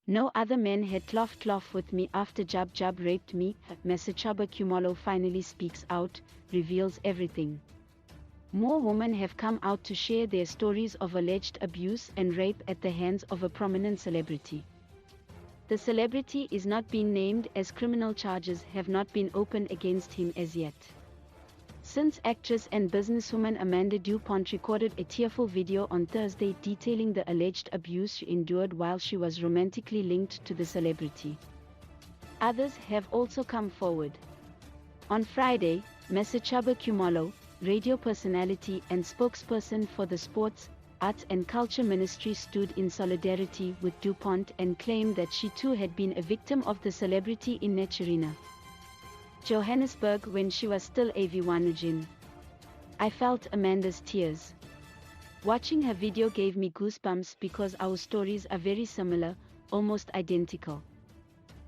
No other men had cloth with me after Jab raped me. Masechaba Khumalo finally speaks out, reveals everything. More women have come out to share their stories of alleged abuse and rape at the hands of a prominent celebrity. The celebrity is not being named as criminal charges have not been opened against him as yet. Since actress and businesswoman Amanda DuPont recorded a tearful video on Thursday detailing the alleged abuse she endured while she was romantically linked to the celebrity. Others have also come forward. On Friday, Masechaba Khumalo, radio personality and spokesperson for the Sports, Arts and Culture Ministry, stood in solidarity with DuPont and claimed that she too had been a victim of the celebrity in Naturena, Johannesburg when she was still a virgin. I felt Amanda's tears. Watching her video gave me goosebumps because our stories are very similar, almost identical.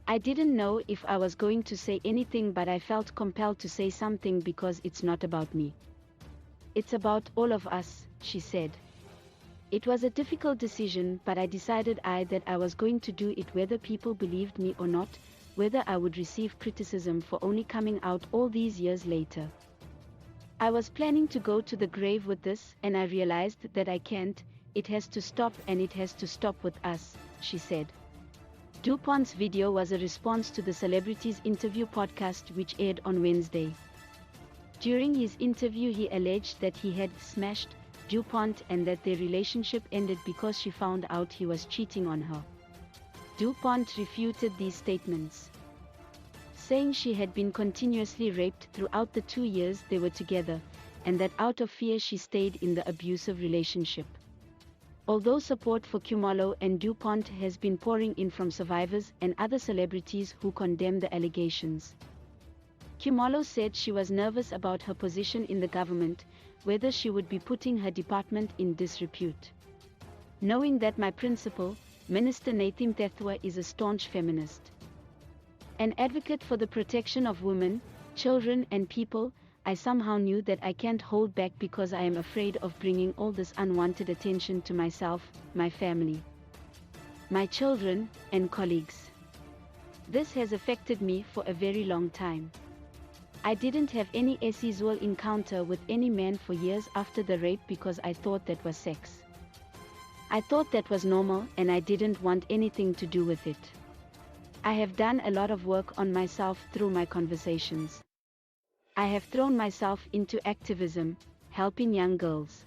I didn't know if I was going to say anything, but I felt compelled to say something because it's not about me. It's about all of us, she said. It was a difficult decision, but I decided that I was going to do it whether people believed me or not, whether I would receive criticism for only coming out all these years later. I was planning to go to the grave with this, and I realized that I can't. It has to stop, and it has to stop with us, she said. DuPont's video was a response to the celebrity's interview podcast which aired on Wednesday. During his interview he alleged that he had smashed DuPont and that their relationship ended because she found out he was cheating on her. DuPont refuted these statements, saying she had been continuously raped throughout the 2 years they were together, and that out of fear she stayed in the abusive relationship. Although support for Khumalo and DuPont has been pouring in from survivors and other celebrities who condemn the allegations, Khumalo said she was nervous about her position in the government, whether she would be putting her department in disrepute. Knowing that my principal, Minister Nathim Thethwa, is a staunch feminist, an advocate for the protection of women, children and people, I somehow knew that I can't hold back because I am afraid of bringing all this unwanted attention to myself, my family, my children, and colleagues. This has affected me for a very long time. I didn't have any sexual encounter with any man for years after the rape because I thought that was sex. I thought that was normal and I didn't want anything to do with it. I have done a lot of work on myself through my conversations. I have thrown myself into activism, helping young girls,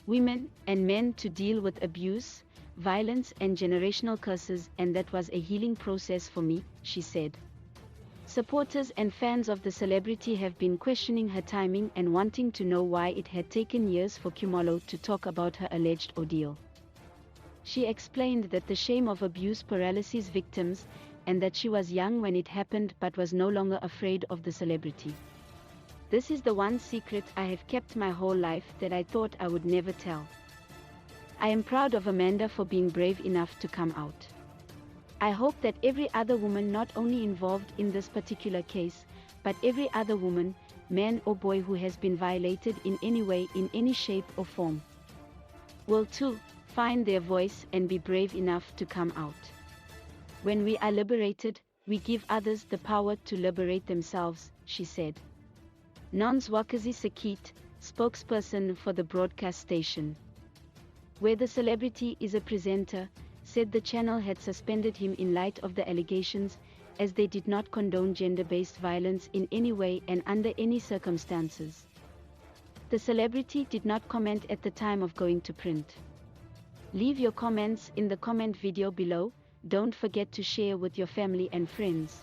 women, and men to deal with abuse, violence and generational curses, and that was a healing process for me, she said. Supporters and fans of the celebrity have been questioning her timing and wanting to know why it had taken years for Khumalo to talk about her alleged ordeal. She explained that the shame of abuse paralyzes victims, and that she was young when it happened but was no longer afraid of the celebrity. This is the one secret I have kept my whole life that I thought I would never tell. I am proud of Amanda for being brave enough to come out. I hope that every other woman not only involved in this particular case, but every other woman, man or boy who has been violated in any way, in any shape or form, will too find their voice and be brave enough to come out. When we are liberated, we give others the power to liberate themselves, she said. Nonzwakazi Sakit, spokesperson for the broadcast station, where the celebrity is a presenter, said the channel had suspended him in light of the allegations, as they did not condone gender-based violence in any way and under any circumstances. The celebrity did not comment at the time of going to print. Leave your comments in the comment video below. Don't forget to share with your family and friends.